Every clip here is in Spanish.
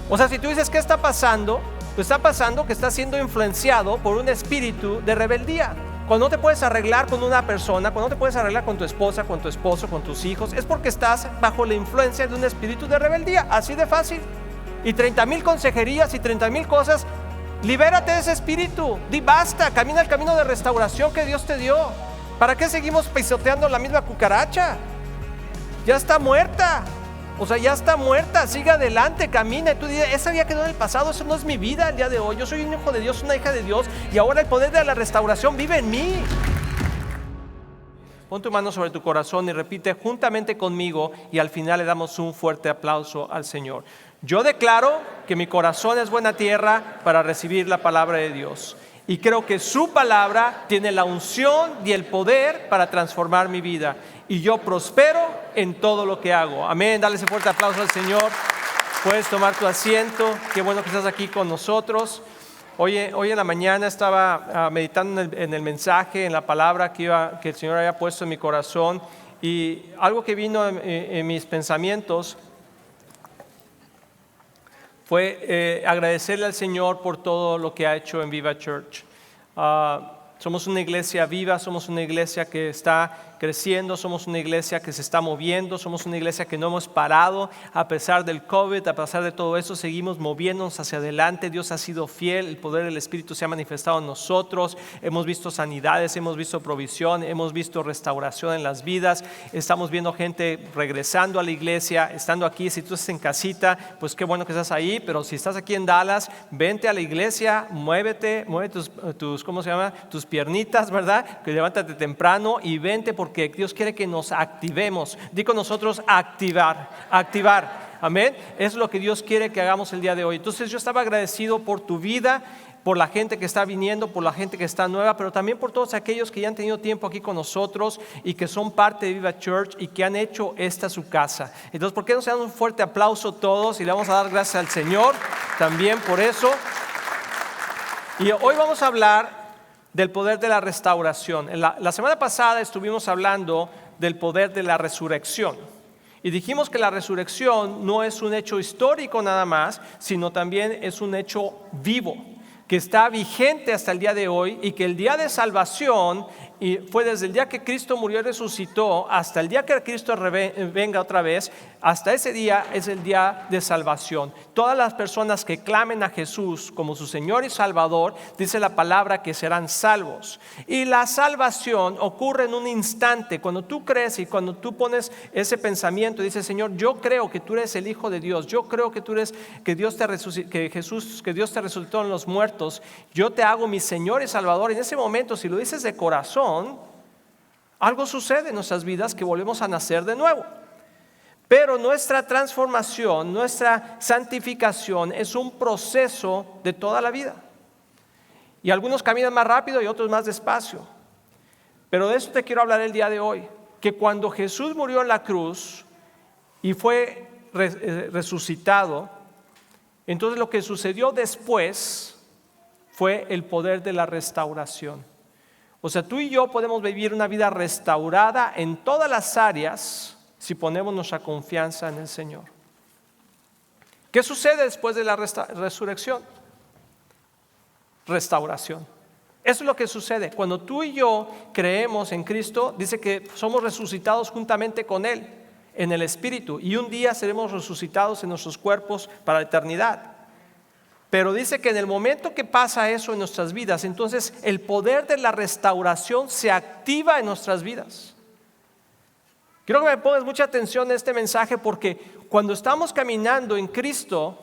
O sea, si tú dices, ¿qué está pasando? Pues está pasando que estás siendo influenciado por un espíritu de rebeldía. Cuando no te puedes arreglar con una persona, cuando no te puedes arreglar con tu esposa, con tu esposo, con tus hijos, es porque estás bajo la influencia de un espíritu de rebeldía, así de fácil. Y 30,000 consejerías y 30,000 cosas. Libérate de ese espíritu, di basta, camina el camino de restauración que Dios te dio. ¿Para qué seguimos pisoteando la misma cucaracha? Ya está muerta. O sea, ya está muerta, sigue adelante, camina. Y tú dices, esa ya quedó en el pasado, eso no es mi vida el día de hoy. Yo soy un hijo de Dios, una hija de Dios, y ahora el poder de la restauración vive en mí. Pon tu mano sobre tu corazón y repite juntamente conmigo, y al final le damos un fuerte aplauso al Señor. Yo declaro que mi corazón es buena tierra para recibir la palabra de Dios. Y creo que su palabra tiene la unción y el poder para transformar mi vida. Y yo prospero en todo lo que hago. Amén. Dale ese fuerte aplauso al Señor. Puedes tomar tu asiento. Qué bueno que estás aquí con nosotros. Hoy en la mañana estaba meditando en el mensaje, en la palabra que el Señor había puesto en mi corazón. Y algo que vino en mis pensamientos fue agradecerle al Señor por todo lo que ha hecho en Viva Church. Somos una iglesia viva, somos una iglesia que está creciendo, somos una iglesia que se está moviendo, somos una iglesia que no hemos parado a pesar del COVID, a pesar de todo eso, seguimos moviéndonos hacia adelante. Dios ha sido fiel, el poder del Espíritu se ha manifestado en nosotros, hemos visto sanidades, hemos visto provisión, hemos visto restauración en las vidas, estamos viendo gente regresando a la iglesia, estando aquí. Si tú estás en casita, pues qué bueno que estás ahí, pero si estás aquí en Dallas, vente a la iglesia, mueve tus piernitas, ¿verdad? Que levántate temprano y vente, porque Dios quiere que nos activemos. Di con nosotros activar. Amén. Es lo que Dios quiere que hagamos el día de hoy. Entonces yo estaba agradecido por tu vida, por la gente que está viniendo, por la gente que está nueva, pero también por todos aquellos que ya han tenido tiempo aquí con nosotros y que son parte de Viva Church y que han hecho esta su casa. Entonces, ¿por qué no se dan un fuerte aplauso todos y le vamos a dar gracias al Señor también por eso? Y hoy vamos a hablar del poder de la restauración. La semana pasada estuvimos hablando del poder de la resurrección. Y dijimos que la resurrección no es un hecho histórico nada más, sino también es un hecho vivo, que está vigente hasta el día de hoy, y que el día de salvación fue desde el día que Cristo murió y resucitó hasta el día que Cristo venga otra vez. Hasta ese día es el día de salvación. Todas las personas que clamen a Jesús como su Señor y Salvador, dice la palabra que serán salvos. Y la salvación ocurre en un instante. Cuando tú crees y cuando tú pones ese pensamiento y dices, Señor, yo creo que tú eres el Hijo de Dios, yo creo que tú eres, que Dios te resucitó en los muertos, yo te hago mi Señor y Salvador. En ese momento, si lo dices de corazón, algo sucede en nuestras vidas, que volvemos a nacer de nuevo. Pero nuestra transformación, nuestra santificación es un proceso de toda la vida. Y algunos caminan más rápido y otros más despacio. Pero de eso te quiero hablar el día de hoy. Que cuando Jesús murió en la cruz y fue resucitado, entonces lo que sucedió después fue el poder de la restauración. O sea, tú y yo podemos vivir una vida restaurada en todas las áreas si ponemos nuestra confianza en el Señor. ¿Qué sucede después de la resurrección? Restauración. Eso es lo que sucede. Cuando tú y yo creemos en Cristo, dice que somos resucitados juntamente con Él en el Espíritu, y un día seremos resucitados en nuestros cuerpos para la eternidad. Pero dice que en el momento que pasa eso en nuestras vidas, entonces el poder de la restauración se activa en nuestras vidas. Quiero que me pongas mucha atención en este mensaje, porque cuando estamos caminando en Cristo,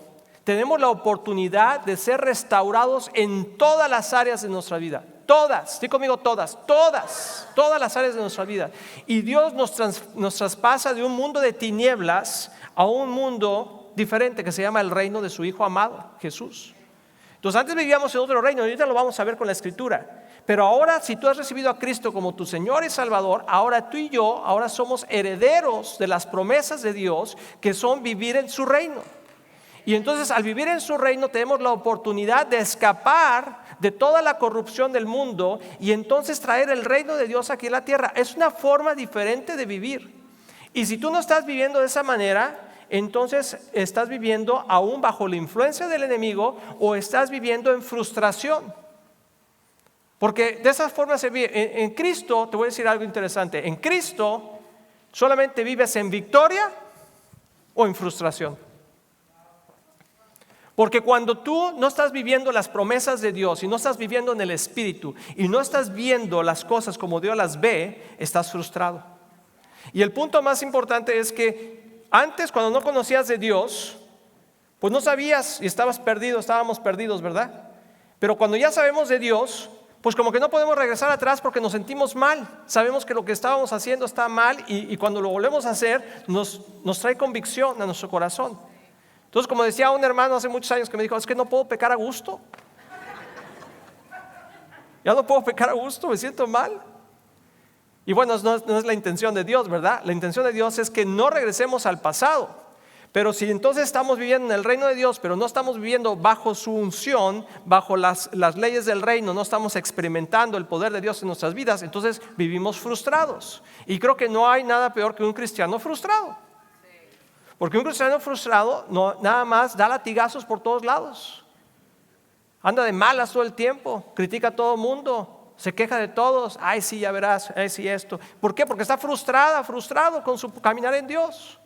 tenemos la oportunidad de ser restaurados en todas las áreas de nuestra vida. Todas, di conmigo todas las áreas de nuestra vida. Y Dios nos traspasa de un mundo de tinieblas a un mundo diferente que se llama el reino de su Hijo amado, Jesús. Entonces antes vivíamos en otro reino, y ahorita lo vamos a ver con la Escritura. Pero ahora, si tú has recibido a Cristo como tu Señor y Salvador, ahora tú y yo, ahora somos herederos de las promesas de Dios, que son vivir en su reino. Y entonces al vivir en su reino tenemos la oportunidad de escapar de toda la corrupción del mundo y entonces traer el reino de Dios aquí en la tierra. Es una forma diferente de vivir. Y si tú no estás viviendo de esa manera, entonces estás viviendo aún bajo la influencia del enemigo o estás viviendo en frustración. Porque de esa forma se vive. En Cristo, te voy a decir algo interesante, en Cristo solamente vives en victoria o en frustración. Porque cuando tú no estás viviendo las promesas de Dios y no estás viviendo en el Espíritu y no estás viendo las cosas como Dios las ve, estás frustrado. Y el punto más importante es que antes, cuando no conocías de Dios, pues no sabías y estabas perdido, estábamos perdidos, ¿verdad? Pero cuando ya sabemos de Dios, pues como que no podemos regresar atrás porque nos sentimos mal. Sabemos que lo que estábamos haciendo está mal y cuando lo volvemos a hacer nos trae convicción a nuestro corazón. Entonces, como decía un hermano hace muchos años que me dijo, es que no puedo pecar a gusto. Ya no puedo pecar a gusto, me siento mal. Y bueno, no es la intención de Dios, ¿verdad? La intención de Dios es que no regresemos al pasado. Pero si entonces estamos viviendo en el reino de Dios, pero no estamos viviendo bajo su unción, bajo las leyes del reino, no estamos experimentando el poder de Dios en nuestras vidas, entonces vivimos frustrados. Y creo que no hay nada peor que un cristiano frustrado. Porque un cristiano frustrado nada más da latigazos por todos lados. Anda de malas todo el tiempo, critica a todo el mundo, se queja de todos. Ay, sí, ya verás, ay, sí, esto. ¿Por qué? Porque está frustrado con su caminar en Dios.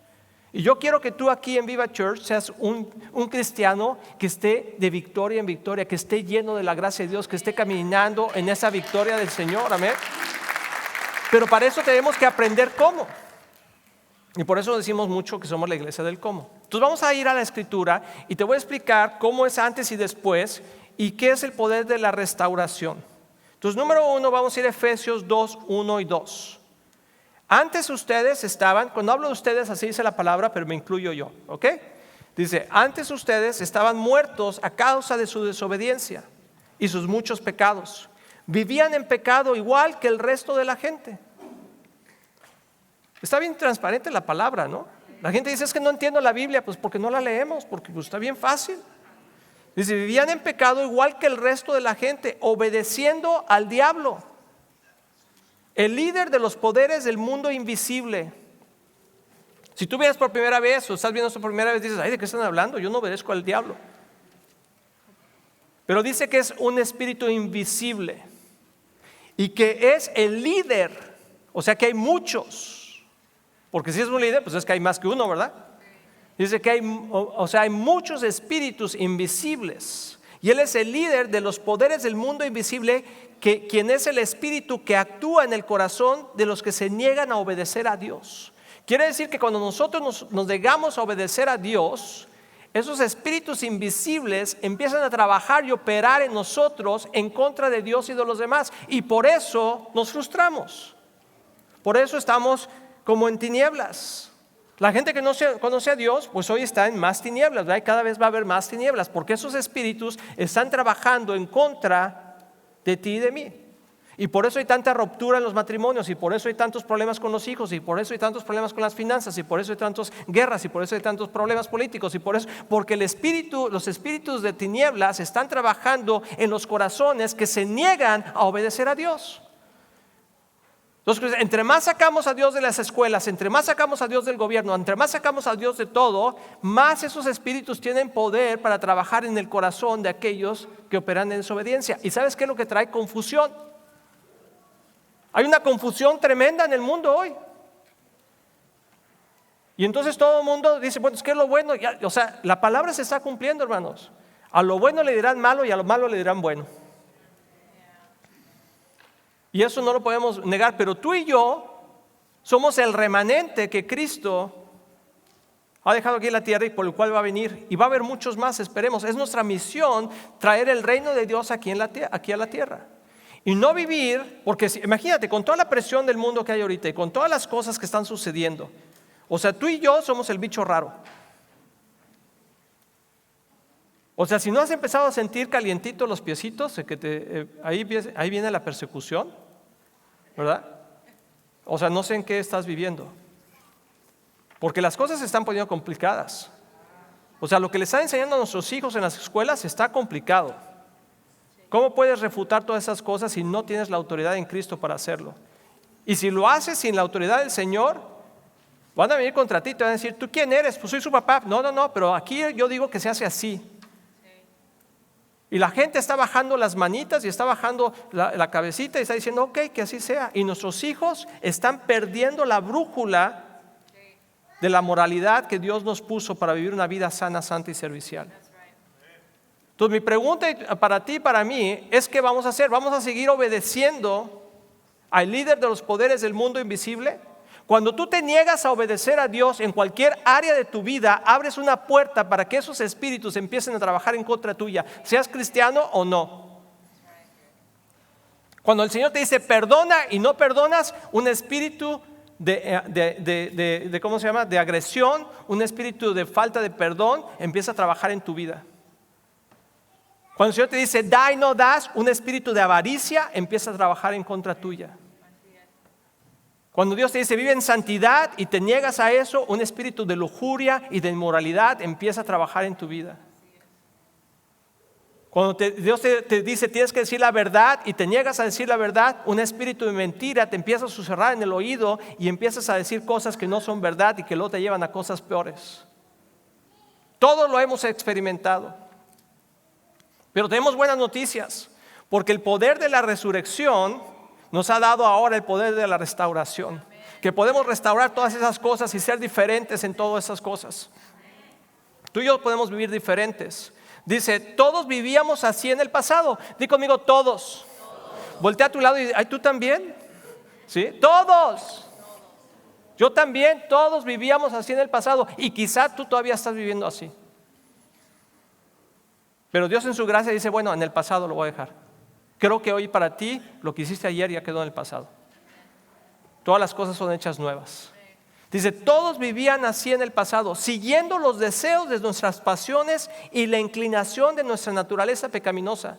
Y yo quiero que tú aquí en Viva Church seas un cristiano que esté de victoria en victoria, que esté lleno de la gracia de Dios, que esté caminando en esa victoria del Señor, amén. Pero para eso tenemos que aprender cómo. Y por eso decimos mucho que somos la iglesia del cómo. Entonces vamos a ir a la Escritura y te voy a explicar cómo es antes y después y qué es el poder de la restauración. Entonces, número 1, vamos a ir a Efesios 2, 1 y 2. Antes ustedes estaban, cuando hablo de ustedes así dice la palabra, pero me incluyo yo, ¿ok? Dice, antes ustedes estaban muertos a causa de su desobediencia y sus muchos pecados. Vivían en pecado igual que el resto de la gente. Está bien transparente la palabra, ¿no? La gente dice, es que no entiendo la Biblia, pues porque no la leemos, porque pues, está bien fácil. Dice, vivían en pecado igual que el resto de la gente, obedeciendo al diablo, el líder de los poderes del mundo invisible. Si tú vienes por primera vez o estás viendo esto por primera vez, dices, ay, ¿de qué están hablando? Yo no obedezco al diablo. Pero dice que es un espíritu invisible y que es el líder, o sea que hay muchos, porque si es un líder, pues es que hay más que uno, ¿verdad? Dice que hay muchos espíritus invisibles y él es el líder de los poderes del mundo invisible, quien es el espíritu que actúa en el corazón de los que se niegan a obedecer a Dios. Quiere decir que cuando nosotros nos negamos a obedecer a Dios, esos espíritus invisibles empiezan a trabajar y operar en nosotros en contra de Dios y de los demás. Y por eso nos frustramos. Por eso estamos como en tinieblas. La gente que no conoce a Dios, pues hoy está en más tinieblas, ¿verdad? Y cada vez va a haber más tinieblas, porque esos espíritus están trabajando en contra de ti y de mí. Y por eso hay tanta ruptura en los matrimonios, y por eso hay tantos problemas con los hijos, y por eso hay tantos problemas con las finanzas, y por eso hay tantas guerras, y por eso hay tantos problemas políticos, y por eso, porque los espíritus de tinieblas están trabajando en los corazones que se niegan a obedecer a Dios. Entonces, entre más sacamos a Dios de las escuelas, entre más sacamos a Dios del gobierno, entre más sacamos a Dios de todo, más esos espíritus tienen poder para trabajar en el corazón de aquellos que operan en desobediencia. ¿Y sabes qué es lo que trae? Confusión. Hay una confusión tremenda en el mundo hoy. Y entonces todo el mundo dice, bueno, ¿qué es lo bueno? O sea, la palabra se está cumpliendo, hermanos. A lo bueno le dirán malo y a lo malo le dirán bueno. Y eso no lo podemos negar, pero tú y yo somos el remanente que Cristo ha dejado aquí en la tierra y por el cual va a venir. Y va a haber muchos más, esperemos. Es nuestra misión traer el reino de Dios aquí a la tierra. Y no vivir, porque imagínate, con toda la presión del mundo que hay ahorita y con todas las cosas que están sucediendo. O sea, tú y yo somos el bicho raro. O sea, si no has empezado a sentir calientitos los piecitos, ahí viene la persecución, ¿verdad? O sea, no sé en qué estás viviendo. Porque las cosas se están poniendo complicadas. O sea, lo que le están enseñando a nuestros hijos en las escuelas está complicado. ¿Cómo puedes refutar todas esas cosas si no tienes la autoridad en Cristo para hacerlo? Y si lo haces sin la autoridad del Señor, Van a venir contra ti, te van a decir, ¿tú quién eres? Pues soy su papá. No, pero aquí yo digo que se hace así. Y la gente está bajando las manitas y está bajando la cabecita y está diciendo, ok, que así sea. Y nuestros hijos están perdiendo la brújula de la moralidad que Dios nos puso para vivir una vida sana, santa y servicial. Entonces mi pregunta para ti y para mí es, ¿qué vamos a hacer? ¿Vamos a seguir obedeciendo al líder de los poderes del mundo invisible? Cuando tú te niegas a obedecer a Dios en cualquier área de tu vida, abres una puerta para que esos espíritus empiecen a trabajar en contra tuya, seas cristiano o no. Cuando el Señor te dice perdona y no perdonas, un espíritu ¿cómo se llama? De agresión, un espíritu de falta de perdón empieza a trabajar en tu vida. Cuando el Señor te dice da y no das, un espíritu de avaricia empieza a trabajar en contra tuya. Cuando Dios te dice vive en santidad y te niegas a eso, un espíritu de lujuria y de inmoralidad empieza a trabajar en tu vida. Cuando Dios te dice tienes que decir la verdad y te niegas a decir la verdad, un espíritu de mentira te empieza a susurrar en el oído y empiezas a decir cosas que no son verdad y que luego te llevan a cosas peores. Todos lo hemos experimentado. Pero tenemos buenas noticias, porque el poder de la resurrección nos ha dado ahora el poder de la restauración, que podemos restaurar todas esas cosas y ser diferentes en todas esas cosas. Tú y yo podemos vivir diferentes. Dice, todos vivíamos así en el pasado. Di conmigo, todos. Voltea a tu lado y ¿ay, tú también? ¿Sí? Todos. Yo también, todos vivíamos así en el pasado. Y quizá tú todavía estás viviendo así. Pero Dios en su gracia dice, bueno, en el pasado lo voy a dejar. Creo que hoy para ti lo que hiciste ayer ya quedó en el pasado. Todas las cosas son hechas nuevas. Dice, todos vivían así en el pasado, siguiendo los deseos de nuestras pasiones y la inclinación de nuestra naturaleza pecaminosa.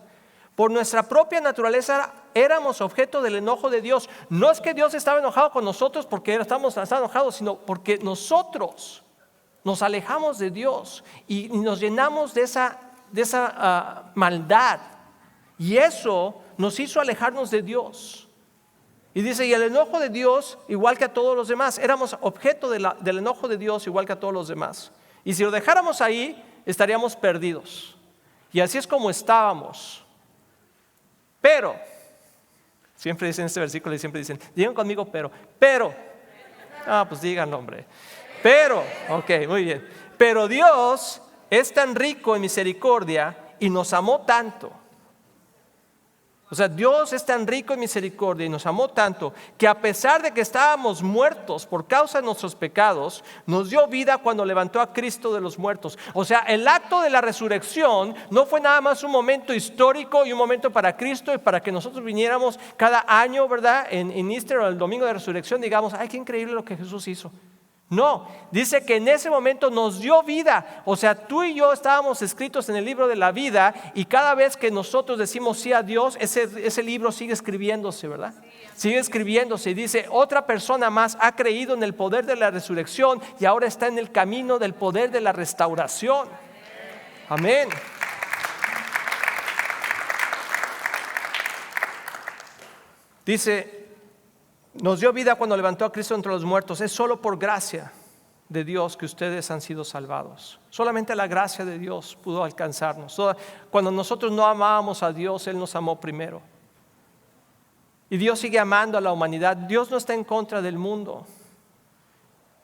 Por nuestra propia naturaleza éramos objeto del enojo de Dios. No es que Dios estaba enojado con nosotros porque estaba enojados, sino porque nosotros nos alejamos de Dios y nos llenamos de esa maldad. Y eso nos hizo alejarnos de Dios. Y dice, y el enojo de Dios, igual que a todos los demás, éramos objeto del enojo de Dios, igual que a todos los demás. Y si lo dejáramos ahí, estaríamos perdidos. Y así es como estábamos. Pero, siempre dicen este versículo y siempre dicen, digan conmigo, pero, pues digan, hombre. Pero, ok, muy bien. Pero Dios es tan rico en misericordia y nos amó tanto. O sea, Dios es tan rico en misericordia y nos amó tanto que a pesar de que estábamos muertos por causa de nuestros pecados, nos dio vida cuando levantó a Cristo de los muertos. O sea, el acto de la resurrección no fue nada más un momento histórico y un momento para Cristo y para que nosotros viniéramos cada año, ¿verdad? En Easter o el domingo de resurrección, digamos, ¡ay, qué increíble lo que Jesús hizo! No, dice que en ese momento nos dio vida. O sea, tú y yo estábamos escritos en el libro de la vida y cada vez que nosotros decimos sí a Dios, ese libro sigue escribiéndose, ¿verdad? Sigue escribiéndose y dice, otra persona más ha creído en el poder de la resurrección y ahora está en el camino del poder de la restauración. Amén. Dice, nos dio vida cuando levantó a Cristo entre los muertos. Es solo por gracia de Dios que ustedes han sido salvados. Solamente la gracia de Dios pudo alcanzarnos. Cuando nosotros no amábamos a Dios, Él nos amó primero. Y Dios sigue amando a la humanidad. Dios no está en contra del mundo.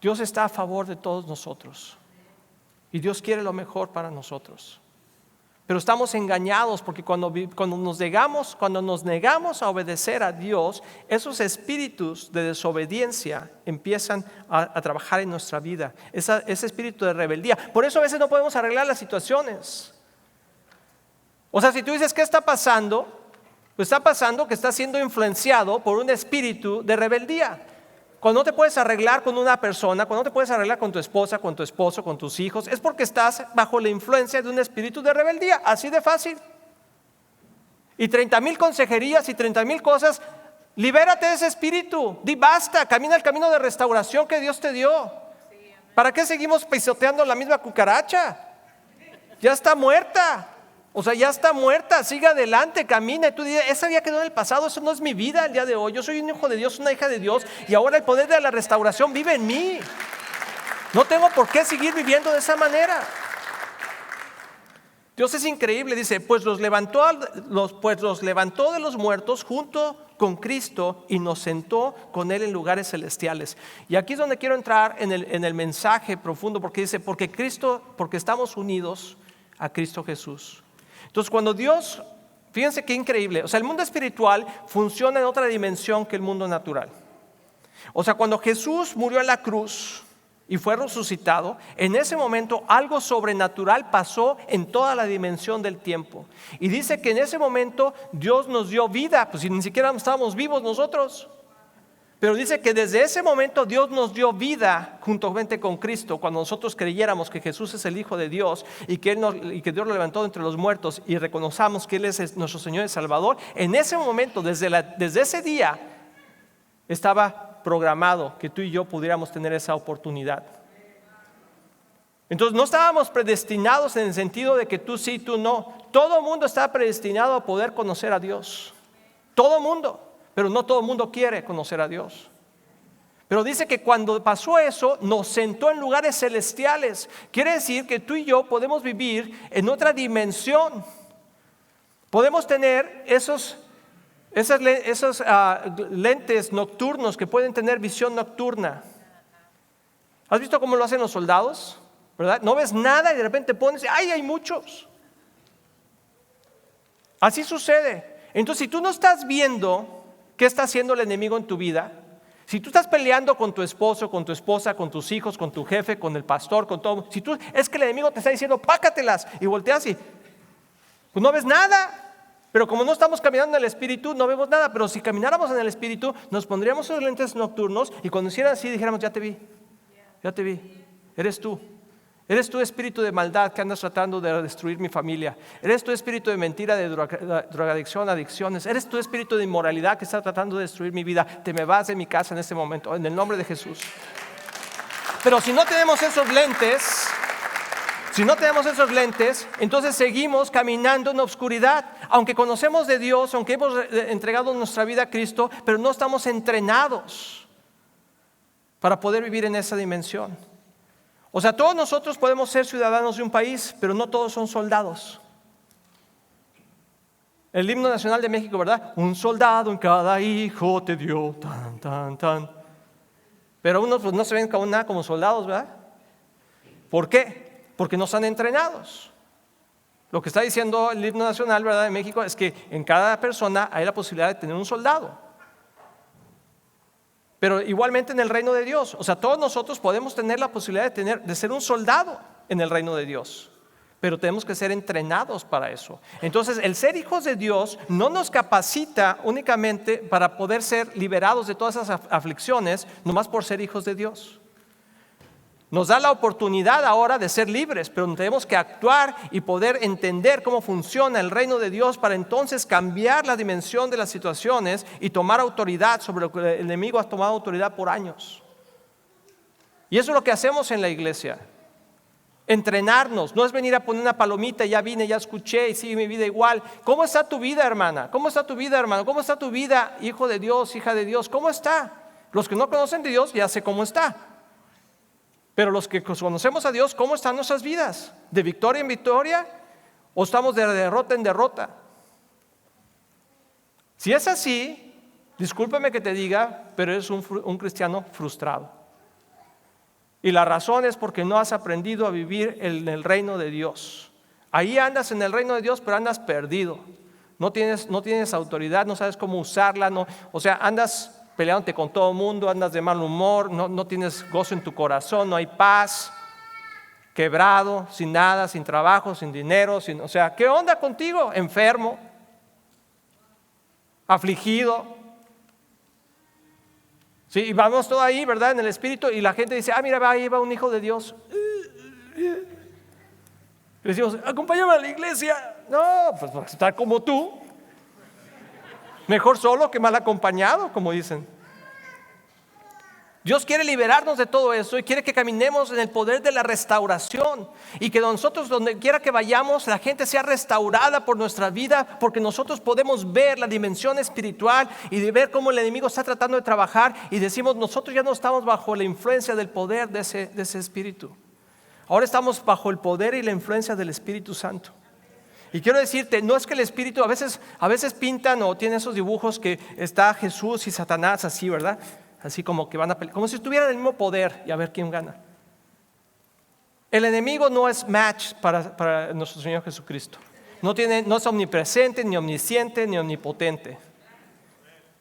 Dios está a favor de todos nosotros. Y Dios quiere lo mejor para nosotros. Pero estamos engañados porque cuando nos negamos a obedecer a Dios, esos espíritus de desobediencia empiezan a trabajar en nuestra vida. Ese espíritu de rebeldía. Por eso a veces no podemos arreglar las situaciones. O sea, si tú dices, ¿qué está pasando? Pues está pasando que estás siendo influenciado por un espíritu de rebeldía. Cuando no te puedes arreglar con una persona, cuando no te puedes arreglar con tu esposa, con tu esposo, con tus hijos, es porque estás bajo la influencia de un espíritu de rebeldía, así de fácil. Y 30,000 consejerías y 30,000 cosas, libérate de ese espíritu, di basta, camina el camino de restauración que Dios te dio. ¿Para qué seguimos pisoteando la misma cucaracha? Ya está muerta. O sea, ya está muerta, sigue adelante, camina. Y tú dices, esa ya quedó en el pasado, eso no es mi vida el día de hoy. Yo soy un hijo de Dios, una hija de Dios. Y ahora el poder de la restauración vive en mí. No tengo por qué seguir viviendo de esa manera. Dios es increíble, dice, pues los levantó de los muertos junto con Cristo y nos sentó con Él en lugares celestiales. Y aquí es donde quiero entrar en el mensaje profundo, porque dice, porque estamos unidos a Cristo Jesús. Entonces cuando Dios, fíjense qué increíble, o sea, el mundo espiritual funciona en otra dimensión que el mundo natural. O sea, cuando Jesús murió en la cruz y fue resucitado, en ese momento algo sobrenatural pasó en toda la dimensión del tiempo. Y dice que en ese momento Dios nos dio vida, pues si ni siquiera estábamos vivos nosotros. Pero dice que desde ese momento Dios nos dio vida juntamente con Cristo. Cuando nosotros creyéramos que Jesús es el Hijo de Dios y que Dios lo levantó de entre los muertos y reconozcamos que Él es nuestro Señor y Salvador, en ese momento, desde ese día, estaba programado que tú y yo pudiéramos tener esa oportunidad. Entonces no estábamos predestinados en el sentido de que tú sí, tú no. Todo el mundo está predestinado a poder conocer a Dios. Todo el mundo, pero no todo el mundo quiere conocer a Dios. Pero dice que cuando pasó eso, nos sentó en lugares celestiales. Quiere decir que tú y yo podemos vivir en otra dimensión. Podemos tener esos lentes nocturnos que pueden tener visión nocturna. ¿Has visto cómo lo hacen los soldados? ¿Verdad? No ves nada y de repente pones, ¡ay, hay muchos! Así sucede. Entonces, si tú no estás viendo qué está haciendo el enemigo en tu vida, si tú estás peleando con tu esposo, con tu esposa, con tus hijos, con tu jefe, con el pastor, con todo, es que el enemigo te está diciendo, pácatelas, y volteas y pues no ves nada. Pero como no estamos caminando en el Espíritu, no vemos nada. Pero si camináramos en el Espíritu, nos pondríamos esos lentes nocturnos y cuando hicieran así dijéramos, ya te vi, eres tú. Eres tú espíritu de maldad que andas tratando de destruir mi familia. Eres tú espíritu de mentira, de drogadicción, adicciones. Eres tú espíritu de inmoralidad que está tratando de destruir mi vida. Te me vas de mi casa en este momento, en el nombre de Jesús. Pero si no tenemos esos lentes, entonces seguimos caminando en obscuridad. Aunque conocemos de Dios, aunque hemos entregado nuestra vida a Cristo, pero no estamos entrenados para poder vivir en esa dimensión. O sea, todos nosotros podemos ser ciudadanos de un país, pero no todos son soldados. El himno nacional de México, ¿verdad? Un soldado en cada hijo te dio, tan, tan, tan. Pero unos pues no se ven como soldados, ¿verdad? ¿Por qué? Porque no están entrenados. Lo que está diciendo el himno nacional, ¿verdad?, de México es que en cada persona hay la posibilidad de tener un soldado. Pero igualmente en el reino de Dios, o sea, todos nosotros podemos tener la posibilidad de ser un soldado en el reino de Dios. Pero tenemos que ser entrenados para eso. Entonces, el ser hijos de Dios no nos capacita únicamente para poder ser liberados de todas esas aflicciones, nomás por ser hijos de Dios. Nos da la oportunidad ahora de ser libres, pero tenemos que actuar y poder entender cómo funciona el reino de Dios para entonces cambiar la dimensión de las situaciones y tomar autoridad sobre lo que el enemigo ha tomado autoridad por años. Y eso es lo que hacemos en la iglesia. Entrenarnos, no es venir a poner una palomita, ya vine, ya escuché y sigue mi vida igual. ¿Cómo está tu vida, hermana? ¿Cómo está tu vida, hermano? ¿Cómo está tu vida, hijo de Dios, hija de Dios? ¿Cómo está? Los que no conocen de Dios ya sé cómo está. Pero los que conocemos a Dios, ¿cómo están nuestras vidas? ¿De victoria en victoria? ¿O estamos de derrota en derrota? Si es así, discúlpame que te diga, pero eres un cristiano frustrado. Y la razón es porque no has aprendido a vivir en el reino de Dios. Ahí andas en el reino de Dios, pero andas perdido. No tienes autoridad, no sabes cómo usarla. O sea, andas peleándote con todo el mundo, andas de mal humor, no tienes gozo en tu corazón, no hay paz, quebrado, sin nada, sin trabajo, sin dinero, o sea, ¿qué onda contigo? Enfermo, afligido. Sí, y vamos todo ahí, ¿verdad? En el espíritu, y la gente dice, mira, ahí va un hijo de Dios. Le decimos, acompáñame a la iglesia. No, pues para estar como tú. Mejor solo que mal acompañado, como dicen. Dios quiere liberarnos de todo eso y quiere que caminemos en el poder de la restauración y que nosotros, donde quiera que vayamos, la gente sea restaurada por nuestra vida, porque nosotros podemos ver la dimensión espiritual y de ver cómo el enemigo está tratando de trabajar y decimos, nosotros ya no estamos bajo la influencia del poder de ese espíritu. Ahora estamos bajo el poder y la influencia del Espíritu Santo. Y quiero decirte, no es que el Espíritu, a veces pintan o tienen esos dibujos que está Jesús y Satanás así, ¿verdad? Así como que van a pelear, como si tuvieran el mismo poder y a ver quién gana. El enemigo no es match para nuestro Señor Jesucristo. No es omnipresente, ni omnisciente, ni omnipotente.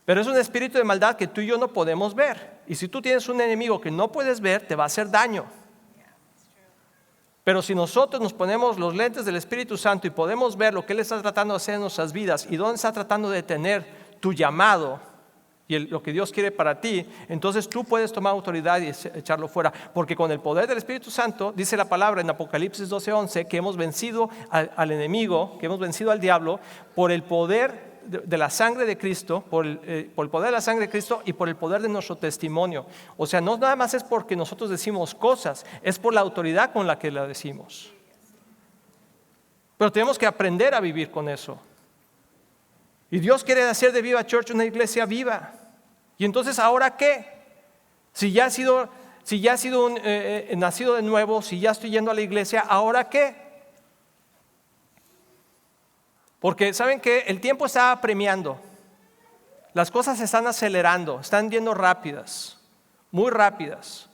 Pero es un espíritu de maldad que tú y yo no podemos ver. Y si tú tienes un enemigo que no puedes ver, te va a hacer daño. Pero si nosotros nos ponemos los lentes del Espíritu Santo y podemos ver lo que Él está tratando de hacer en nuestras vidas y dónde está tratando de detener tu llamado y lo que Dios quiere para ti, entonces tú puedes tomar autoridad y echarlo fuera. Porque con el poder del Espíritu Santo, dice la palabra en Apocalipsis 12:11, que hemos vencido al enemigo, que hemos vencido al diablo por el poder de la sangre de Cristo, por el poder de la sangre de Cristo y por el poder de nuestro testimonio. O sea, no nada más es porque nosotros decimos cosas, es por la autoridad con la que la decimos. Pero tenemos que aprender a vivir con eso. Y Dios quiere hacer de Viva Church una iglesia viva. Y entonces, ¿ahora qué? Si ya he sido nacido de nuevo, si ya estoy yendo a la iglesia, ¿ahora qué? Porque ¿saben qué? El tiempo está apremiando. Las cosas se están acelerando, están yendo rápidas, muy rápidas.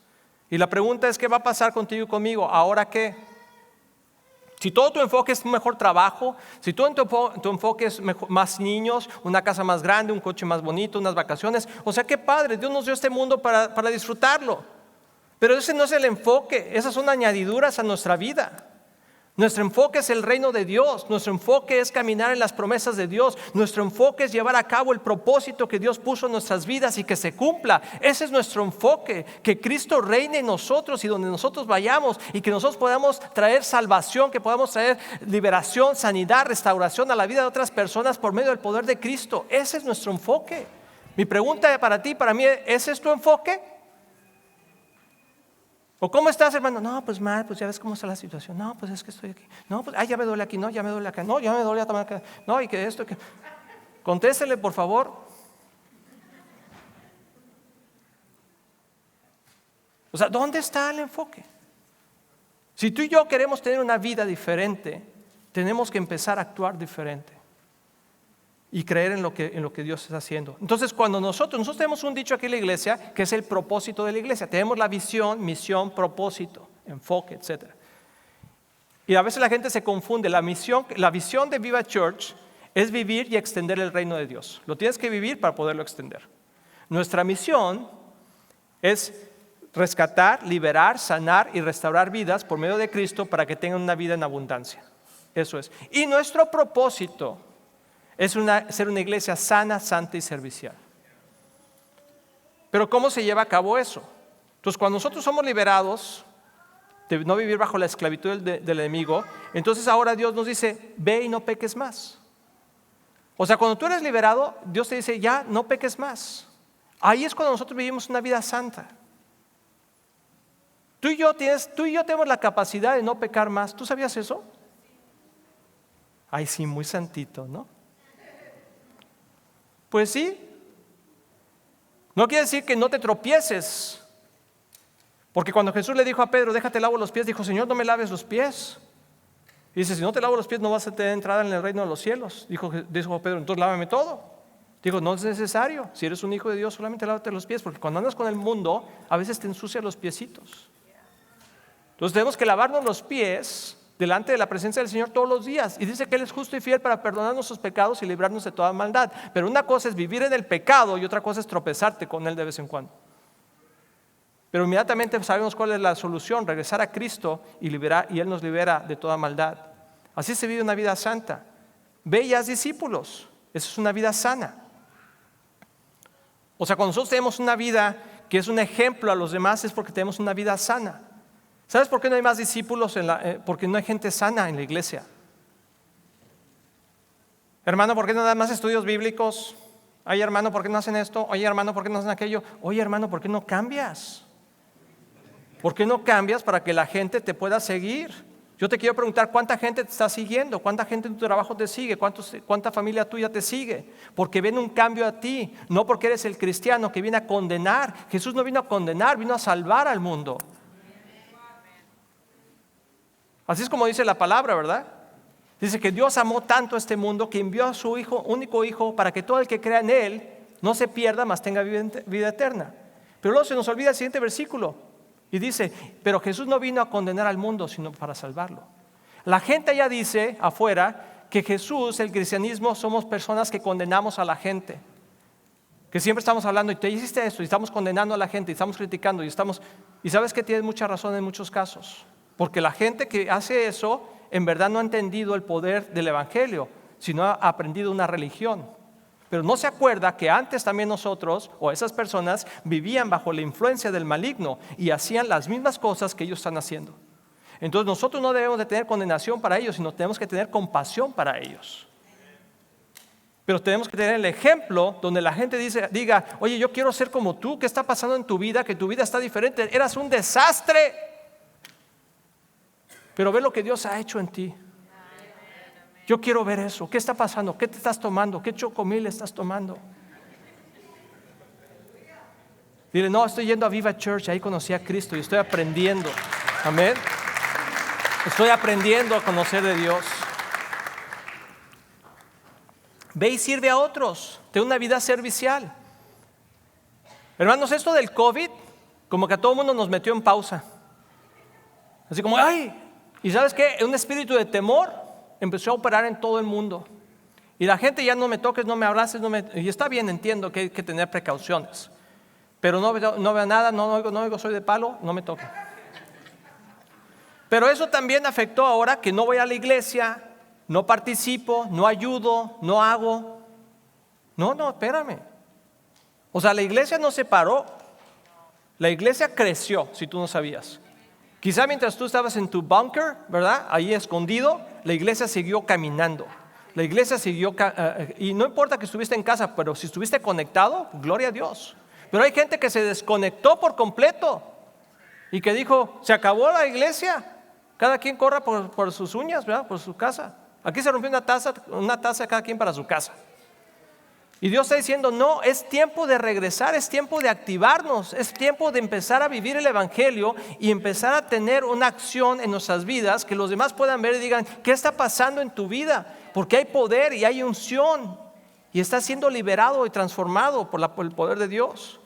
Y la pregunta es, ¿qué va a pasar contigo y conmigo? ¿Ahora qué? Si todo tu enfoque es un mejor trabajo, si todo tu enfoque es más niños, una casa más grande, un coche más bonito, unas vacaciones, o sea, qué padre, Dios nos dio este mundo para disfrutarlo. Pero ese no es el enfoque, esas son añadiduras a nuestra vida. Nuestro enfoque es el reino de Dios, nuestro enfoque es caminar en las promesas de Dios, nuestro enfoque es llevar a cabo el propósito que Dios puso en nuestras vidas y que se cumpla. Ese es nuestro enfoque, que Cristo reine en nosotros y donde nosotros vayamos y que nosotros podamos traer salvación, que podamos traer liberación, sanidad, restauración a la vida de otras personas por medio del poder de Cristo. Ese es nuestro enfoque. Mi pregunta para ti, para mí, ¿ese es tu enfoque? ¿O cómo estás, hermano? No, pues mal, pues ya ves cómo está la situación. No, pues es que estoy aquí. No, pues ya me duele aquí. No, ya me duele acá. No, ya me duele acá. No, y que esto, que... Contéstele, por favor. O sea, ¿dónde está el enfoque? Si tú y yo queremos tener una vida diferente, tenemos que empezar a actuar diferente y creer en lo que Dios está haciendo. Entonces, cuando nosotros tenemos un dicho aquí en la iglesia, que es el propósito de la iglesia. Tenemos la visión, misión, propósito, enfoque, etc. Y a veces la gente se confunde. La visión de Viva Church es vivir y extender el reino de Dios. Lo tienes que vivir para poderlo extender. Nuestra misión es rescatar, liberar, sanar y restaurar vidas por medio de Cristo para que tengan una vida en abundancia. Eso es. Y nuestro propósito es ser una iglesia sana, santa y servicial. Pero ¿cómo se lleva a cabo eso? Entonces, cuando nosotros somos liberados de no vivir bajo la esclavitud del enemigo, entonces ahora Dios nos dice, ve y no peques más. O sea, cuando tú eres liberado, Dios te dice, ya no peques más. Ahí es cuando nosotros vivimos una vida santa. Tú y yo tenemos la capacidad de no pecar más. ¿Tú sabías eso? Ay, sí, muy santito, ¿no? Pues sí. No quiere decir que no te tropieces. Porque cuando Jesús le dijo a Pedro, déjate lavo los pies, dijo, Señor, no me laves los pies. Y dice, si no te lavo los pies, no vas a tener entrada en el reino de los cielos. Dijo Pedro, entonces lávame todo. Digo, no es necesario. Si eres un hijo de Dios, solamente lávate los pies. Porque cuando andas con el mundo, a veces te ensucian los piecitos. Entonces tenemos que lavarnos los pies delante de la presencia del Señor todos los días. Y dice que Él es justo y fiel para perdonar nuestros pecados y librarnos de toda maldad. Pero una cosa es vivir en el pecado y otra cosa es tropezarte con Él de vez en cuando. Pero inmediatamente sabemos cuál es la solución, regresar a Cristo y Él nos libera de toda maldad. Así se vive una vida santa. Ve y haz discípulos. Eso es una vida sana. O sea, cuando nosotros tenemos una vida que es un ejemplo a los demás, es porque tenemos una vida sana. ¿Sabes por qué no hay más discípulos? Porque no hay gente sana en la iglesia. Hermano, ¿por qué no hay más estudios bíblicos? Oye, hermano, ¿por qué no hacen esto? Oye, hermano, ¿por qué no hacen aquello? Oye, hermano, ¿por qué no cambias? ¿Por qué no cambias para que la gente te pueda seguir? Yo te quiero preguntar, ¿cuánta gente te está siguiendo? ¿Cuánta gente en tu trabajo te sigue? ¿Cuánta familia tuya te sigue? Porque ven un cambio a ti, no porque eres el cristiano que viene a condenar. Jesús no vino a condenar, vino a salvar al mundo. Así es como dice la palabra, ¿verdad? Dice que Dios amó tanto a este mundo que envió a su Hijo, único Hijo, para que todo el que crea en Él no se pierda, mas tenga vida eterna. Pero luego se nos olvida el siguiente versículo y dice, pero Jesús no vino a condenar al mundo, sino para salvarlo. La gente ya dice afuera que Jesús, el cristianismo, somos personas que condenamos a la gente. Que siempre estamos hablando, y te hiciste esto, y estamos condenando a la gente, y estamos criticando, y sabes que tienes mucha razón en muchos casos. Porque la gente que hace eso, en verdad no ha entendido el poder del Evangelio, sino ha aprendido una religión. Pero no se acuerda que antes también nosotros, o esas personas, vivían bajo la influencia del maligno y hacían las mismas cosas que ellos están haciendo. Entonces nosotros no debemos de tener condenación para ellos, sino tenemos que tener compasión para ellos. Pero tenemos que tener el ejemplo donde la gente diga, oye, yo quiero ser como tú, ¿qué está pasando en tu vida? Que tu vida está diferente, eras un desastre. Pero ve lo que Dios ha hecho en ti. Yo quiero ver eso. ¿Qué está pasando? ¿Qué te estás tomando? ¿Qué chocomil estás tomando? Dile, no, estoy yendo a Viva Church, ahí conocí a Cristo y estoy aprendiendo. Amén. Estoy aprendiendo a conocer de Dios. Ve y sirve a otros. Ten una vida servicial. Hermanos, esto del COVID, como que a todo el mundo nos metió en pausa. Así como, ¡ay! ¿Y sabes qué? Un espíritu de temor empezó a operar en todo el mundo. Y la gente ya no me toques, no me abraces, y está bien, entiendo que hay que tener precauciones. Pero no veo nada, no oigo, soy de palo, no me toque. Pero eso también afectó ahora que no voy a la iglesia, no participo, no ayudo, no hago. No, espérame. O sea, la iglesia no se paró. La iglesia creció, si tú no sabías. Quizá mientras tú estabas en tu bunker, ¿verdad? Ahí escondido, la iglesia siguió caminando. La iglesia siguió, y no importa que estuviste en casa, pero si estuviste conectado, gloria a Dios. Pero hay gente que se desconectó por completo y que dijo, se acabó la iglesia. Cada quien corra por sus uñas, ¿verdad? Por su casa. Aquí se rompió una taza cada quien para su casa. Y Dios está diciendo, no, es tiempo de regresar, es tiempo de activarnos, es tiempo de empezar a vivir el Evangelio y empezar a tener una acción en nuestras vidas que los demás puedan ver y digan, ¿qué está pasando en tu vida? Porque hay poder y hay unción y está siendo liberado y transformado por el poder de Dios.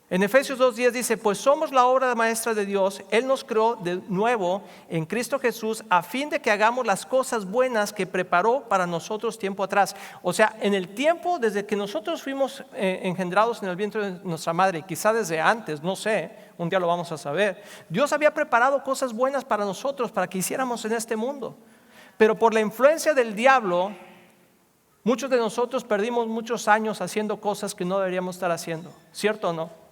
En Efesios 2:10 dice, pues somos la obra maestra de Dios, Él nos creó de nuevo en Cristo Jesús a fin de que hagamos las cosas buenas que preparó para nosotros tiempo atrás. O sea, en el tiempo desde que nosotros fuimos engendrados en el vientre de nuestra madre, quizá desde antes, no sé, un día lo vamos a saber, Dios había preparado cosas buenas para nosotros, para que hiciéramos en este mundo. Pero por la influencia del diablo, muchos de nosotros perdimos muchos años haciendo cosas que no deberíamos estar haciendo, ¿cierto o no?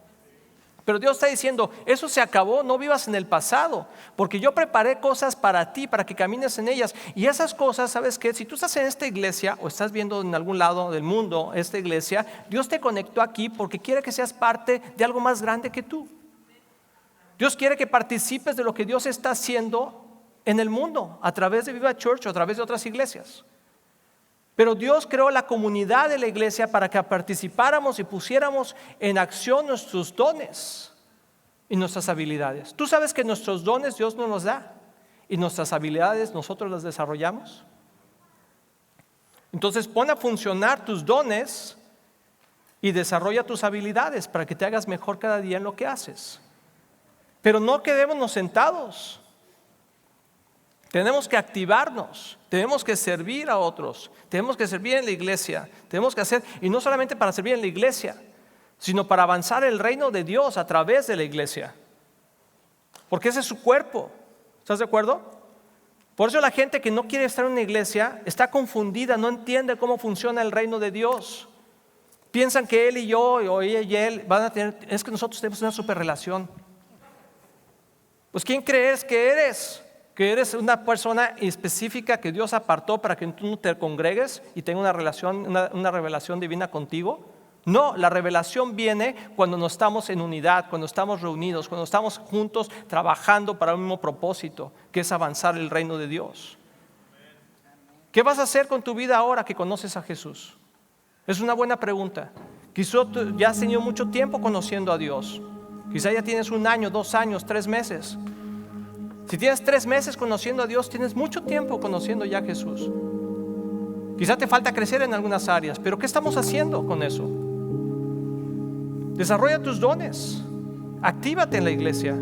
Pero Dios está diciendo, eso se acabó, no vivas en el pasado, porque yo preparé cosas para ti, para que camines en ellas. Y esas cosas, ¿sabes qué? Si tú estás en esta iglesia o estás viendo en algún lado del mundo esta iglesia, Dios te conectó aquí porque quiere que seas parte de algo más grande que tú. Dios quiere que participes de lo que Dios está haciendo en el mundo, a través de Viva Church o a través de otras iglesias. Pero Dios creó la comunidad de la iglesia para que participáramos y pusiéramos en acción nuestros dones y nuestras habilidades. ¿Tú sabes que nuestros dones Dios no nos da y nuestras habilidades nosotros las desarrollamos? Entonces pon a funcionar tus dones y desarrolla tus habilidades para que te hagas mejor cada día en lo que haces. Pero no quedémonos sentados. Tenemos que activarnos, tenemos que servir a otros, tenemos que servir en la iglesia, tenemos que hacer, y no solamente para servir en la iglesia, sino para avanzar el reino de Dios a través de la iglesia. Porque ese es su cuerpo, ¿estás de acuerdo? Por eso la gente que no quiere estar en una iglesia está confundida, no entiende cómo funciona el reino de Dios. Piensan que él y yo, o ella y él, van a tener, es que nosotros tenemos una super relación. Pues ¿quién crees que eres? que eres una persona específica que Dios apartó para que tú no te congregues y tenga una revelación divina contigo. No, la revelación viene cuando nos estamos en unidad, cuando estamos reunidos, cuando estamos juntos trabajando para un mismo propósito, que es avanzar el reino de Dios. ¿Qué vas a hacer con tu vida ahora que conoces a Jesús? Es una buena pregunta. Quizá tú ya has tenido mucho tiempo conociendo a Dios. Quizá ya tienes 1 año, 2 años, 3 meses. Si tienes 3 meses conociendo a Dios, tienes mucho tiempo conociendo ya a Jesús. Quizá te falta crecer en algunas áreas, pero ¿qué estamos haciendo con eso? Desarrolla tus dones. Actívate en la iglesia.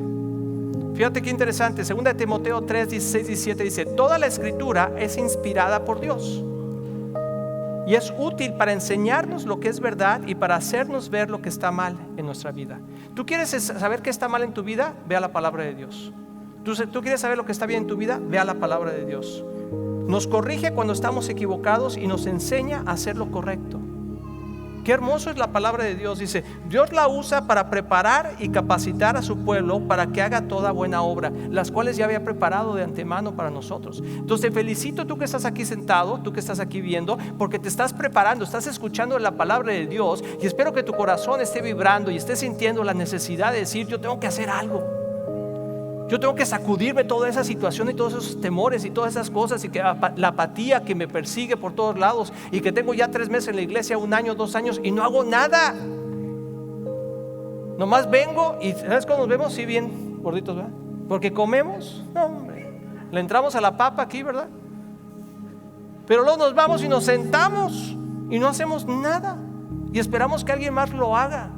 Fíjate qué interesante. 2 Timoteo 3, 16, 17 dice: toda la escritura es inspirada por Dios y es útil para enseñarnos lo que es verdad y para hacernos ver lo que está mal en nuestra vida. ¿Tú quieres saber qué está mal en tu vida? Ve a la palabra de Dios. ¿Tú quieres saber lo que está bien en tu vida? Ve a la palabra de Dios. Nos corrige cuando estamos equivocados y nos enseña a hacer lo correcto. Qué hermoso es la palabra de Dios. Dice, Dios la usa para preparar y capacitar a su pueblo para que haga toda buena obra, las cuales ya había preparado de antemano para nosotros. Entonces te felicito, tú que estás aquí sentado, tú que estás aquí viendo, porque te estás preparando, estás escuchando la palabra de Dios, y espero que tu corazón esté vibrando y estés sintiendo la necesidad de decir: yo tengo que hacer algo. Yo tengo que sacudirme toda esa situación y todos esos temores y todas esas cosas, y que la apatía que me persigue por todos lados, y que tengo ya 3 meses en la iglesia, 1 año, 2 años y no hago nada. Nomás vengo y ¿sabes cómo nos vemos? Sí, bien gorditos, ¿verdad? Porque comemos, no, hombre, le entramos a la papa aquí, ¿verdad? Pero luego nos vamos y nos sentamos y no hacemos nada y esperamos que alguien más lo haga.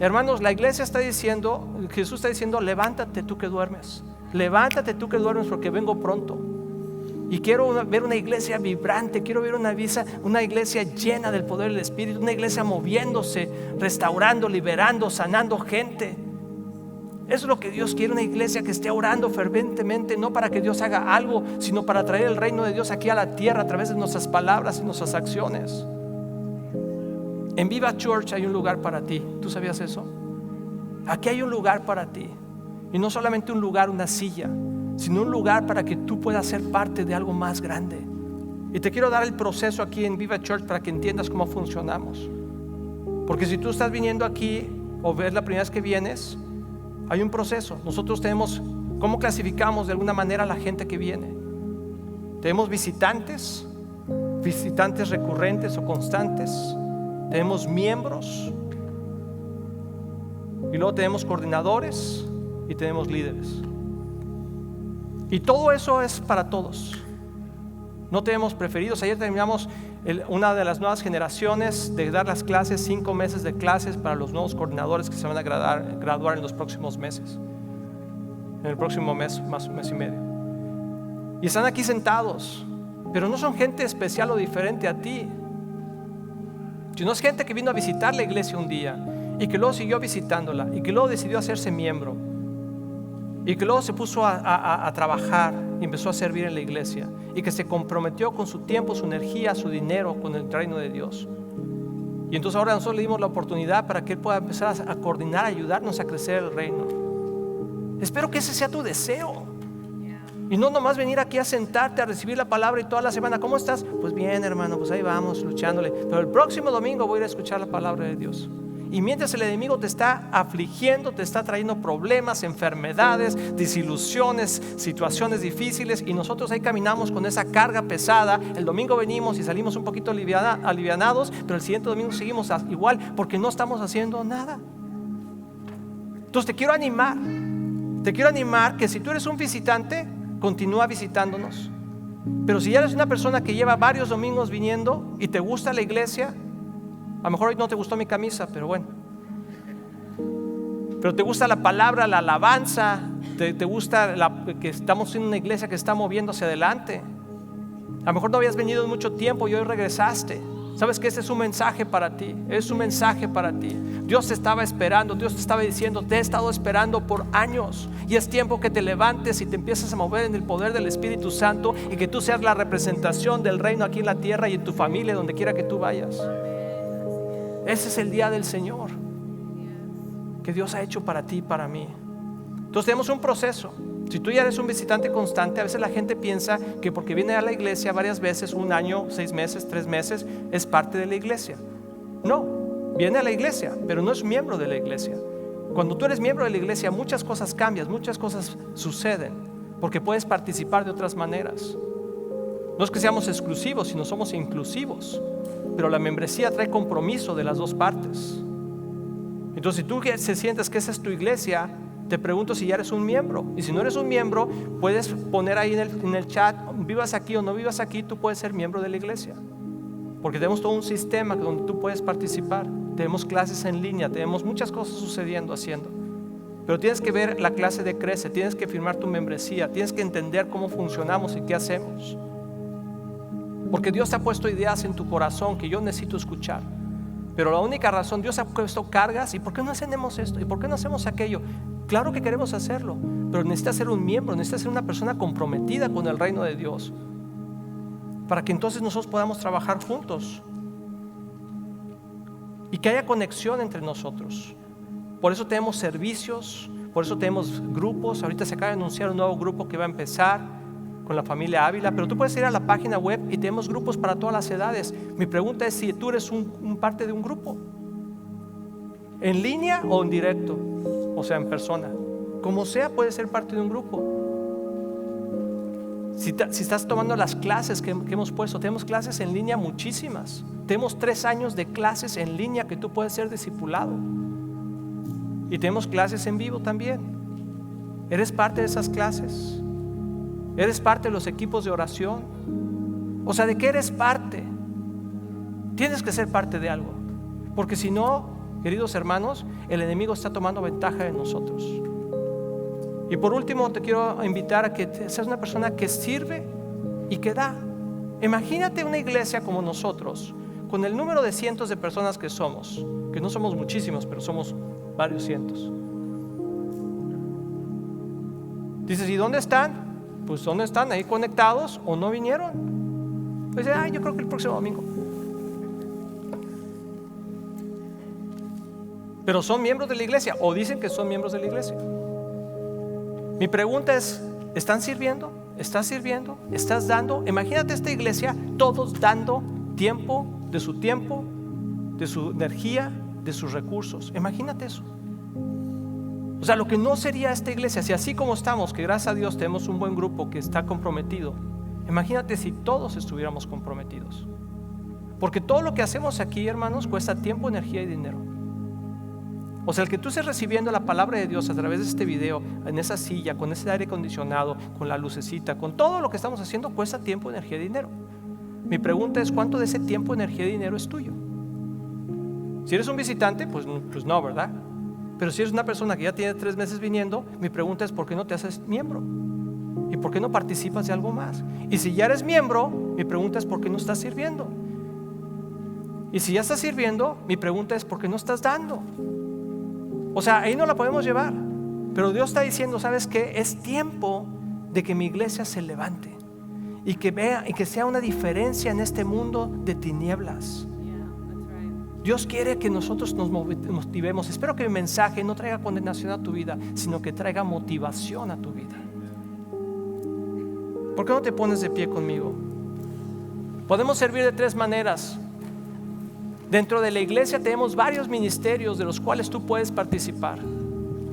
Hermanos, la iglesia está diciendo, Jesús está diciendo: levántate tú que duermes, levántate tú que duermes, porque vengo pronto. Y quiero ver una iglesia vibrante, quiero ver una iglesia llena del poder del Espíritu, una iglesia moviéndose, restaurando, liberando, sanando gente. Eso es lo que Dios quiere, una iglesia que esté orando ferventemente, no para que Dios haga algo, sino para traer el reino de Dios aquí a la tierra a través de nuestras palabras y nuestras acciones. En Viva Church hay un lugar para ti. ¿Tú sabías eso? Aquí hay un lugar para ti. Y no solamente un lugar, una silla, sino un lugar para que tú puedas ser parte de algo más grande. Y te quiero dar el proceso aquí en Viva Church para que entiendas cómo funcionamos. Porque si tú estás viniendo aquí o ves la primera vez que vienes, hay un proceso. Nosotros tenemos, ¿cómo clasificamos de alguna manera a la gente que viene? Tenemos visitantes recurrentes o constantes. Tenemos miembros, y luego tenemos coordinadores y tenemos líderes. Y todo eso es para todos. No tenemos preferidos. Ayer terminamos una de las nuevas generaciones de dar las clases, 5 meses de clases para los nuevos coordinadores que se van a graduar en los próximos meses. En el próximo mes, más un mes y medio. Y están aquí sentados, pero no son gente especial o diferente a ti. Si no es gente que vino a visitar la iglesia un día y que luego siguió visitándola y que luego decidió hacerse miembro y que luego se puso a trabajar y empezó a servir en la iglesia y que se comprometió con su tiempo, su energía, su dinero con el reino de Dios. Y entonces ahora nosotros le dimos la oportunidad para que él pueda empezar a coordinar, a ayudarnos a crecer el reino. Espero que ese sea tu deseo. Y no nomás venir aquí a sentarte a recibir la palabra y toda la semana: ¿cómo estás? Pues bien, hermano, pues ahí vamos luchándole. Pero el próximo domingo voy a ir a escuchar la palabra de Dios. Y mientras el enemigo te está afligiendo, te está trayendo problemas, enfermedades, desilusiones, situaciones difíciles, y nosotros ahí caminamos con esa carga pesada. El domingo venimos y salimos un poquito alivianados, pero el siguiente domingo seguimos igual, porque no estamos haciendo nada. Entonces te quiero animar que si tú eres un visitante, continúa visitándonos. Pero si ya eres una persona que lleva varios domingos viniendo y te gusta la iglesia, a lo mejor hoy no te gustó mi camisa, pero bueno, pero te gusta la palabra, la alabanza, te gusta que estamos en una iglesia que está moviendo hacia adelante. A lo mejor no habías venido en mucho tiempo y hoy regresaste. Sabes que este es un mensaje para ti, es un mensaje para ti. Dios te estaba esperando, Dios te estaba diciendo: te he estado esperando por años, y es tiempo que te levantes y te empieces a mover en el poder del Espíritu Santo, y que tú seas la representación del reino aquí en la tierra y en tu familia, donde quiera que tú vayas. Ese es el día del Señor que Dios ha hecho para ti y para mí. Entonces tenemos un proceso. Si tú ya eres un visitante constante, a veces la gente piensa que porque viene a la iglesia varias veces, 1 año, 6 meses, 3 meses, es parte de la iglesia. No, viene a la iglesia, pero no es miembro de la iglesia. Cuando tú eres miembro de la iglesia, muchas cosas cambian, muchas cosas suceden, porque puedes participar de otras maneras. No es que seamos exclusivos, sino somos inclusivos, pero la membresía trae compromiso de las dos partes. Entonces, si tú sientes que esa es tu iglesia, te pregunto si ya eres un miembro. Y si no eres un miembro, puedes poner ahí en el chat, vivas aquí o no vivas aquí, tú puedes ser miembro de la iglesia. Porque tenemos todo un sistema donde tú puedes participar. Tenemos clases en línea, tenemos muchas cosas sucediendo, haciendo. Pero tienes que ver la clase de Crece, tienes que firmar tu membresía, tienes que entender cómo funcionamos y qué hacemos. Porque Dios te ha puesto ideas en tu corazón que yo necesito escuchar. Pero la única razón, Dios ha puesto cargas. ¿Y por qué no hacemos esto? ¿Y por qué no hacemos aquello? Claro que queremos hacerlo, pero necesitas ser un miembro, necesitas ser una persona comprometida con el reino de Dios, para que entonces nosotros podamos trabajar juntos y que haya conexión entre nosotros. Por eso tenemos servicios, por eso tenemos grupos. Ahorita se acaba de anunciar un nuevo grupo que va a empezar con la familia Ávila, pero tú puedes ir a la página web y tenemos grupos para todas las edades. Mi pregunta es si tú eres un parte de un grupo, en línea o en directo, o sea, en persona. Como sea, puedes ser parte de un grupo. Si estás tomando las clases que hemos puesto, tenemos clases en línea muchísimas. Tenemos 3 años de clases en línea que tú puedes ser discipulado. Y tenemos clases en vivo también. ¿Eres parte de esas clases? ¿Eres parte de los equipos de oración? O sea, ¿de qué eres parte? Tienes que ser parte de algo. Porque si no, queridos hermanos, el enemigo está tomando ventaja de nosotros. Y por último, te quiero invitar a que seas una persona que sirve y que da. Imagínate una iglesia como nosotros, con el número de cientos de personas que somos, que no somos muchísimos, pero somos varios cientos. Dices, ¿y dónde están? Pues ¿dónde están? Ahí conectados o no vinieron. Pues yo creo que el próximo domingo. Pero son miembros de la iglesia o dicen que son miembros de la iglesia. Mi pregunta es, ¿están sirviendo? ¿Estás sirviendo? ¿Estás dando? Imagínate esta iglesia, todos dando tiempo, de su energía, de sus recursos. Imagínate eso. O sea, lo que no sería esta iglesia, si así como estamos, que gracias a Dios tenemos un buen grupo que está comprometido, imagínate si todos estuviéramos comprometidos. Porque todo lo que hacemos aquí, hermanos, cuesta tiempo, energía y dinero. O sea, el que tú estés recibiendo la palabra de Dios a través de este video, en esa silla, con ese aire acondicionado, con la lucecita, con todo lo que estamos haciendo, cuesta tiempo, energía y dinero. Mi pregunta es, ¿cuánto de ese tiempo, energía y dinero es tuyo? Si eres un visitante, pues no, ¿verdad? Pero si eres una persona que ya tiene 3 meses viniendo, mi pregunta es, ¿por qué no te haces miembro? ¿Y por qué no participas de algo más? Y si ya eres miembro, mi pregunta es, ¿por qué no estás sirviendo? Y si ya estás sirviendo, mi pregunta es, ¿por qué no estás dando? O sea, ahí no la podemos llevar. Pero Dios está diciendo, ¿sabes qué? Es tiempo de que mi iglesia se levante y que vea y que sea una diferencia en este mundo de tinieblas. Dios quiere que nosotros nos motivemos. Espero que mi mensaje no traiga condenación a tu vida, sino que traiga motivación a tu vida. ¿Por qué no te pones de pie conmigo? Podemos servir de 3 maneras. Dentro de la iglesia tenemos varios ministerios de los cuales tú puedes participar.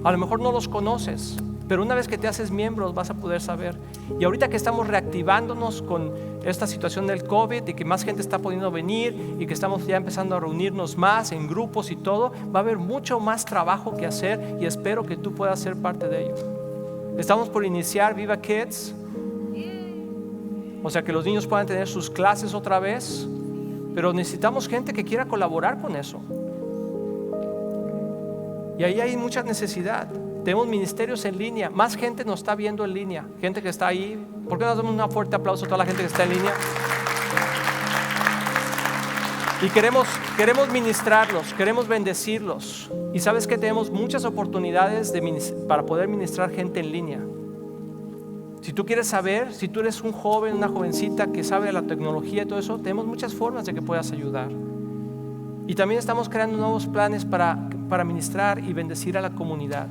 A lo mejor no los conoces, pero una vez que te haces miembro vas a poder saber. Y ahorita que estamos reactivándonos con esta situación del COVID y que más gente está pudiendo venir y que estamos ya empezando a reunirnos más en grupos y todo, va a haber mucho más trabajo que hacer y espero que tú puedas ser parte de ello. Estamos por iniciar Viva Kids, o sea que los niños puedan tener sus clases otra vez, pero necesitamos gente que quiera colaborar con eso. Y ahí hay mucha necesidad. Tenemos ministerios en línea, más gente nos está viendo en línea, gente que está ahí. ¿Por qué no damos un fuerte aplauso a toda la gente que está en línea? Y queremos ministrarlos, queremos bendecirlos. Y sabes que tenemos muchas oportunidades para poder ministrar gente en línea. Si tú quieres saber, si tú eres un joven, una jovencita que sabe de la tecnología y todo eso, tenemos muchas formas de que puedas ayudar. Y también estamos creando nuevos planes para ministrar y bendecir a la comunidad.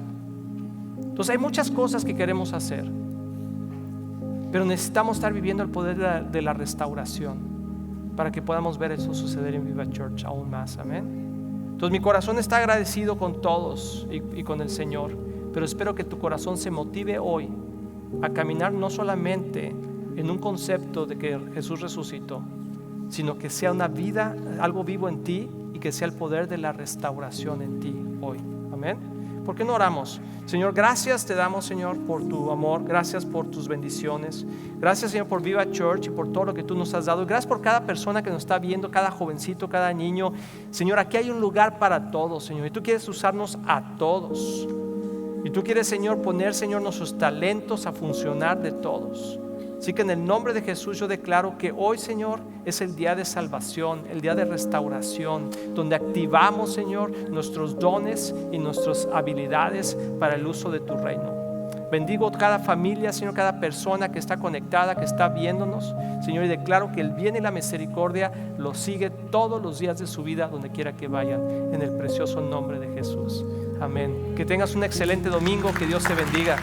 Entonces hay muchas cosas que queremos hacer, pero necesitamos estar viviendo el poder de la restauración para que podamos ver eso suceder en Viva Church aún más. Amén. Entonces mi corazón está agradecido con todos y con el Señor, pero espero que tu corazón se motive hoy a caminar no solamente en un concepto de que Jesús resucitó, sino que sea una vida, algo vivo en ti, y que sea el poder de la restauración en ti hoy. Amén. ¿Por qué no oramos? Señor, gracias te damos, Señor, por tu amor. Gracias por tus bendiciones. Gracias, Señor, por Viva Church y por todo lo que tú nos has dado. Gracias por cada persona que nos está viendo, cada jovencito, cada niño. Señor, aquí hay un lugar para todos, Señor, y tú quieres usarnos a todos. Y tú quieres, Señor, poner, Señor, nuestros talentos a funcionar de todos. Así que en el nombre de Jesús yo declaro que hoy, Señor, es el día de salvación, el día de restauración, donde activamos, Señor, nuestros dones y nuestras habilidades para el uso de tu reino. Bendigo cada familia, Señor, cada persona que está conectada, que está viéndonos, Señor, y declaro que el bien y la misericordia los sigue todos los días de su vida, donde quiera que vayan, en el precioso nombre de Jesús. Amén. Que tengas un excelente domingo, que Dios te bendiga.